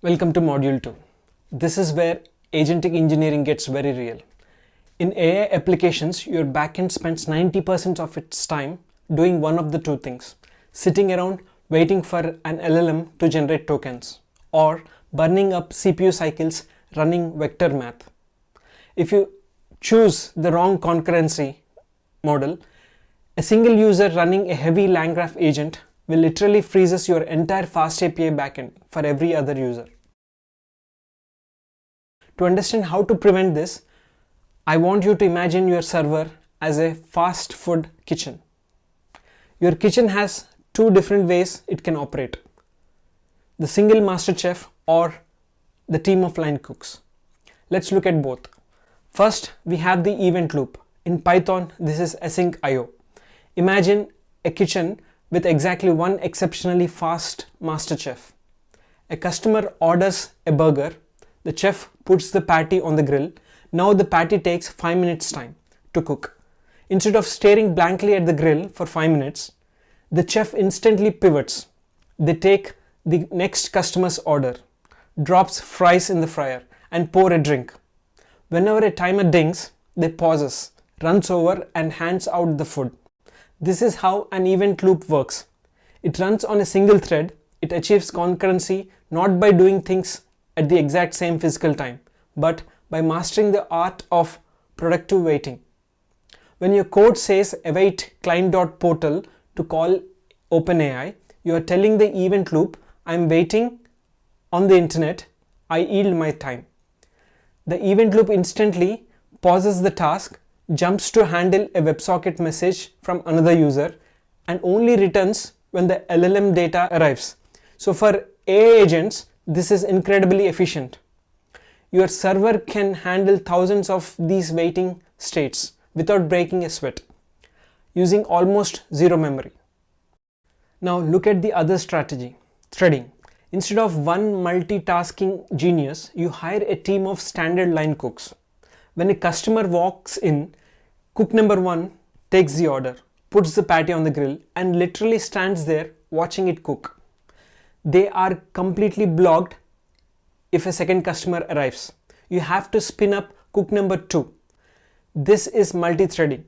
Welcome to Module 2. This is where agentic engineering gets very real. In AI applications, your backend spends 90% of its time doing one of the two things: sitting around waiting for an LLM to generate tokens, or burning up CPU cycles running vector math. If you choose the wrong concurrency model, a single user running a heavy LangGraph agent will literally freezes your entire FastAPI backend for every other user. To understand how to prevent this, I want you to imagine your server as a fast food kitchen. Your kitchen has two different ways it can operate: the single master chef or the team of line cooks. Let's look at both. First, we have the event loop. In Python, this is Asyncio. Imagine a kitchen with exactly one exceptionally fast master chef. A customer orders a burger. The chef puts the patty on the grill. Now the patty takes 5 minutes time to cook. Instead of staring blankly at the grill for 5 minutes, the chef instantly pivots. They take the next customer's order, drops fries in the fryer, and pour a drink. Whenever a timer dings, they pauses, runs over, and hands out the food. This is how an event loop works. It runs on a single thread. It achieves concurrency not by doing things at the exact same physical time, but by mastering the art of productive waiting. When your code says await client.portal to call OpenAI, you are telling the event loop, I'm waiting on the internet, I yield my time. The event loop instantly pauses the task, jumps to handle a WebSocket message from another user, and only returns when the LLM data arrives. So for AI agents, this is incredibly efficient. Your server can handle thousands of these waiting states without breaking a sweat, using almost zero memory. Now look at the other strategy: threading. Instead of one multitasking genius, you hire a team of standard line cooks. When a customer walks in, cook number 1 takes the order, puts the patty on the grill, and literally stands there watching it cook. They are completely blocked if a second customer arrives. You have to spin up cook number 2. This is multi-threading.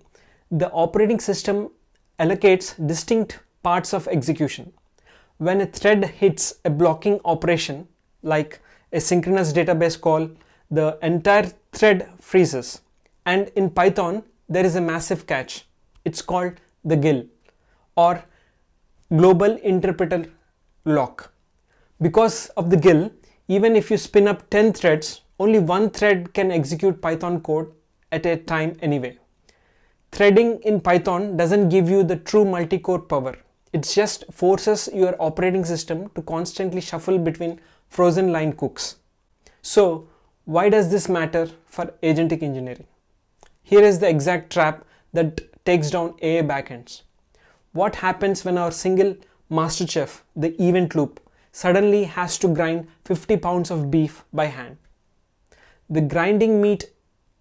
The operating system allocates distinct parts of execution. When a thread hits a blocking operation, like a synchronous database call, the entire thread freezes. And in Python, there is a massive catch. It's called the GIL, or Global Interpreter Lock. Because of the GIL, even if you spin up 10 threads, only one thread can execute Python code at a time anyway. Threading in Python doesn't give you the true multi-core power. It just forces your operating system to constantly shuffle between frozen line cooks. So, why does this matter for agentic engineering? Here is the exact trap that takes down AI backends. What happens when our single master chef, the event loop, suddenly has to grind 50 pounds of beef by hand? The grinding meat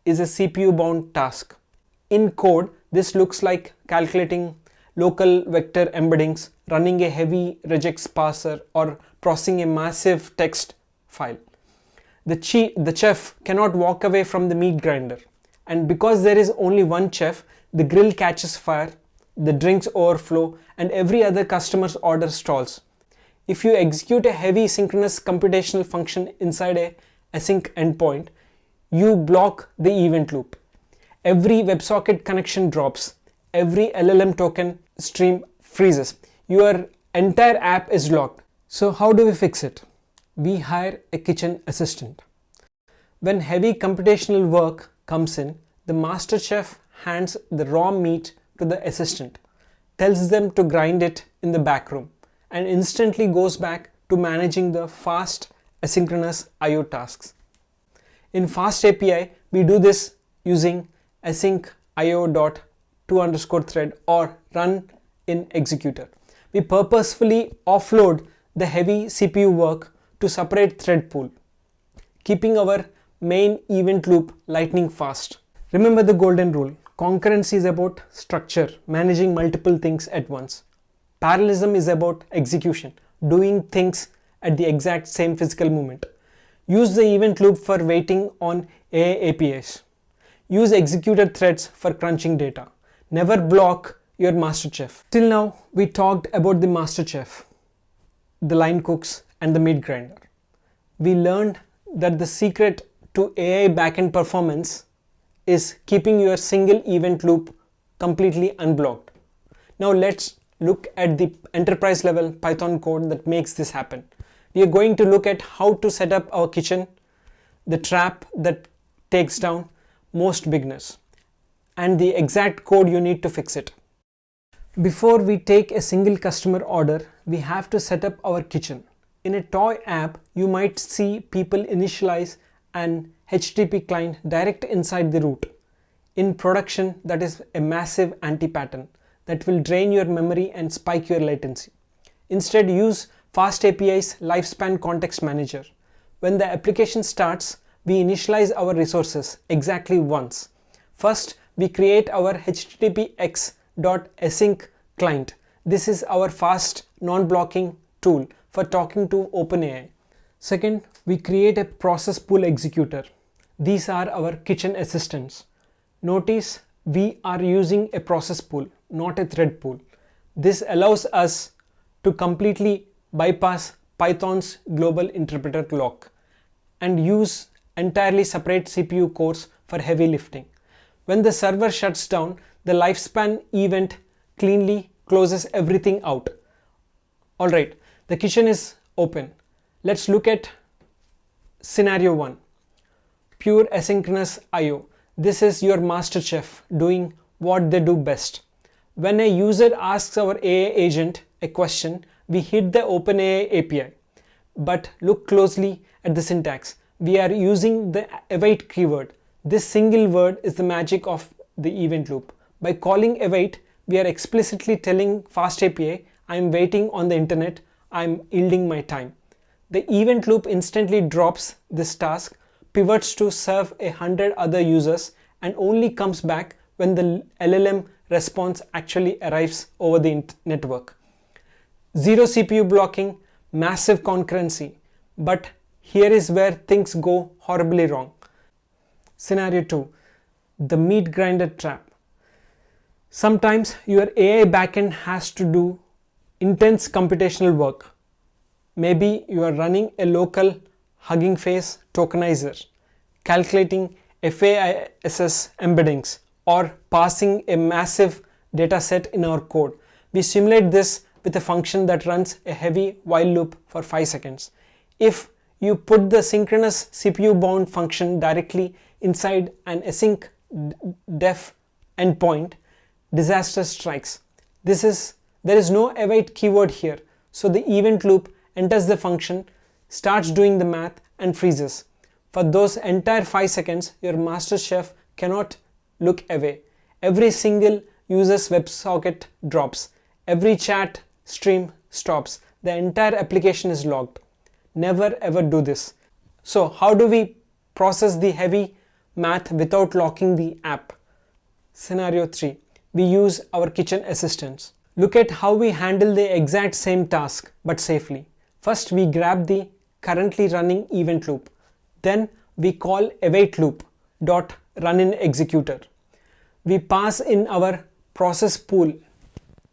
is a CPU-bound task. In code, this looks like calculating local vector embeddings, running a heavy regex parser, or processing a massive text file. The chef cannot walk away from the meat grinder. And because there is only one chef, the grill catches fire, the drinks overflow, and every other customer's order stalls. If you execute a heavy synchronous computational function inside a async endpoint, you block the event loop. Every WebSocket connection drops. Every LLM token stream freezes. Your entire app is locked. So how do we fix it? We hire a kitchen assistant. When heavy computational work comes in, the master chef hands the raw meat to the assistant, tells them to grind it in the back room, and instantly goes back to managing the fast asynchronous IO tasks. In FastAPI, we do this using async io.to_thread or run in executor. We purposefully offload the heavy CPU work to separate thread pool, keeping our main event loop lightning fast. Remember the golden rule: concurrency is about structure, managing multiple things at once. Parallelism is about execution, doing things at the exact same physical moment. Use the event loop for waiting on AI APIs. Use executed threads for crunching data. Never block your master chef. Till now, we talked about the master chef, the line cooks, and the meat grinder. We learned that the secret to AI backend performance is keeping your single event loop completely unblocked. Now let's look at the enterprise level Python code that makes this happen. We are going to look at how to set up our kitchen, the trap that takes down most beginners, and the exact code you need to fix it. Before we take a single customer order, we have to set up our kitchen. In a toy app, you might see people initialize an HTTP client direct inside the root. In production, that is a massive anti-pattern that will drain your memory and spike your latency. Instead, use FastAPI's Lifespan Context Manager. When the application starts, we initialize our resources exactly once. First, we create our httpx.async client. This is our fast non-blocking tool for talking to OpenAI. Second, we create a process pool executor. These are our kitchen assistants. Notice we are using a process pool, not a thread pool. This allows us to completely bypass Python's global interpreter lock and use entirely separate CPU cores for heavy lifting. When the server shuts down, the lifespan event cleanly closes everything out. Alright, the kitchen is open. Let's look at scenario 1. Pure asynchronous IO. This is your master chef doing what they do best. When a user asks our AI agent a question, we hit the OpenAI API. But look closely at the syntax. We are using the await keyword. This single word is the magic of the event loop. By calling await, we are explicitly telling FastAPI, I am waiting on the internet, I am yielding my time. The event loop instantly drops this task, pivots to serve 100 other users, and only comes back when the LLM response actually arrives over the network. Zero CPU blocking, massive concurrency. But here is where things go horribly wrong. Scenario 2. The meat grinder trap. Sometimes your AI backend has to do intense computational work. Maybe you are running a local Hugging Face tokenizer, calculating FAISS embeddings, or parsing a massive data set in our code. We simulate this with a function that runs a heavy while loop for 5 seconds. If you put the synchronous CPU bound function directly inside an async def endpoint, disaster strikes. There is no await keyword here, so the event loop enters the function, starts doing the math, and freezes. For those entire 5 seconds, your master chef cannot look away. Every single user's WebSocket drops. Every chat stream stops. The entire application is logged. Never ever do this. So how do we process the heavy math without locking the app? Scenario 3. We use our kitchen assistants. Look at how we handle the exact same task but safely. First, we grab the currently running event loop. Then we call await loop dot run in executor. We pass in our process pool,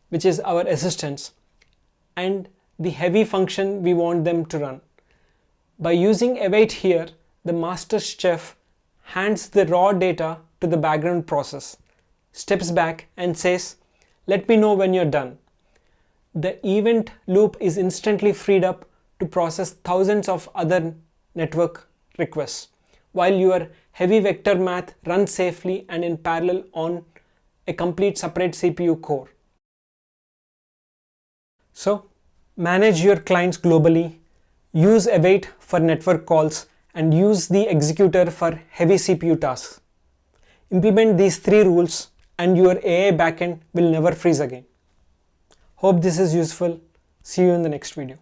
which is our assistants, and the heavy function we want them to run. By using await here, the master chef hands the raw data to the background process, steps back and says, let me know when you're done. The event loop is instantly freed up to process thousands of other network requests, while your heavy vector math runs safely and in parallel on a complete separate CPU core. So, manage your clients globally, use await for network calls, and use the executor for heavy CPU tasks. Implement these 3 rules and your AI backend will never freeze again. Hope this is useful. See you in the next video.